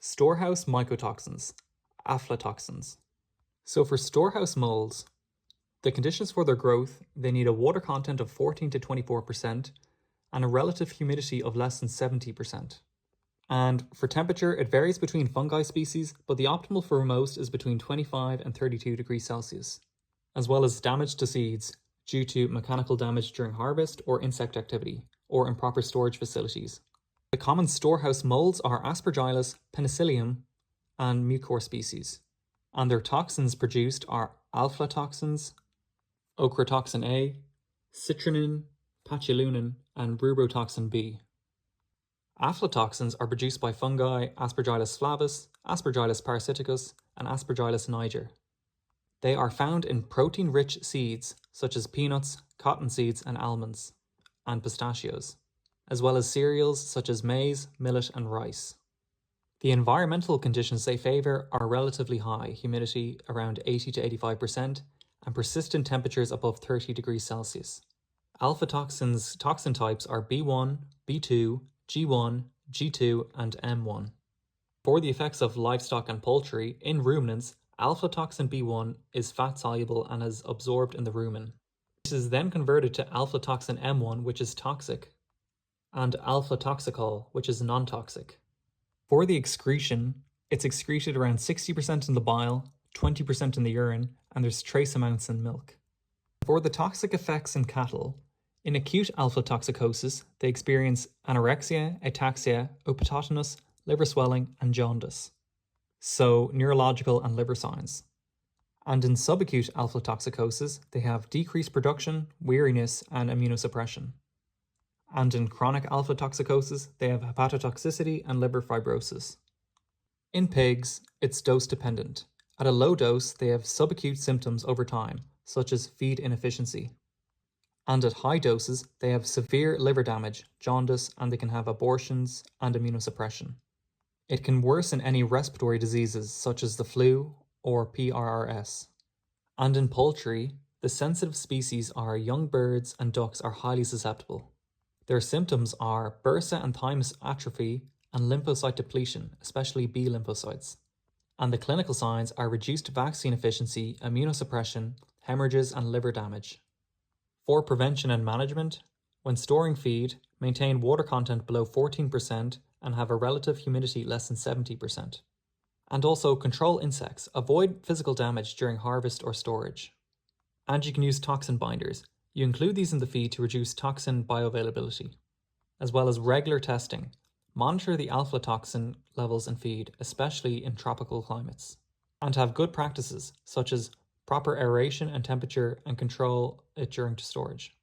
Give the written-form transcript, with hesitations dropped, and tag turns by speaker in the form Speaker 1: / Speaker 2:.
Speaker 1: Storehouse mycotoxins, AflaToxins. So for storehouse molds, the conditions for their growth, they need a water content of 14 to 24% and a relative humidity of less than 70%. And for temperature, it varies between fungi species, but the optimal for most is between 25 and 32 degrees Celsius, as well as damage to seeds due to mechanical damage during harvest or insect activity, or improper storage facilities. The common storehouse molds are Aspergillus, Penicillium, and Mucor species, and their toxins produced are AflaToxins, Ochratoxin A, citrinin, patulinin, and rubrotoxin B. AflaToxins are produced by fungi Aspergillus flavus, Aspergillus parasiticus, and Aspergillus niger. They are found in protein-rich seeds such as peanuts, cotton seeds, and almonds, and pistachios, as well as cereals such as maize, millet, and rice. The environmental conditions they favour are relatively high humidity around 80 to 85% and persistent temperatures above 30 degrees Celsius. AflaToxins toxin types are B1, B2, G1, G2, and M1. For the effects of livestock and poultry, in ruminants, AflaToxin B1 is fat-soluble and is absorbed in the rumen. It is then converted to AflaToxin M1, which is toxic, and alpha-toxicol, which is non-toxic. For the excretion, it's excreted around 60% in the bile, 20% in the urine, and there's trace amounts in milk. For the toxic effects in cattle, in acute alpha-toxicosis, they experience anorexia, ataxia, opitotinus, liver swelling, and jaundice, so neurological and liver signs. And in subacute alpha-toxicosis, they have decreased production, weariness, and immunosuppression. And in chronic alpha-toxicosis, they have hepatotoxicity and liver fibrosis. In pigs, it's dose-dependent. At a low dose, they have subacute symptoms over time, such as feed inefficiency. And at high doses, they have severe liver damage, jaundice, and they can have abortions and immunosuppression. It can worsen any respiratory diseases such as the flu or PRRS. And in poultry, the sensitive species are young birds and ducks are highly susceptible. Their symptoms are bursa and thymus atrophy and lymphocyte depletion, especially B lymphocytes. And the clinical signs are reduced vaccine efficiency, immunosuppression, hemorrhages, and liver damage. For prevention and management, when storing feed, maintain water content below 14% and have a relative humidity less than 70%. And also control insects, avoid physical damage during harvest or storage. And you can use toxin binders. You include these in the feed to reduce toxin bioavailability, as well as regular testing. Monitor the aflatoxin levels in feed, especially in tropical climates. And have good practices, such as proper aeration and temperature, and control it during storage.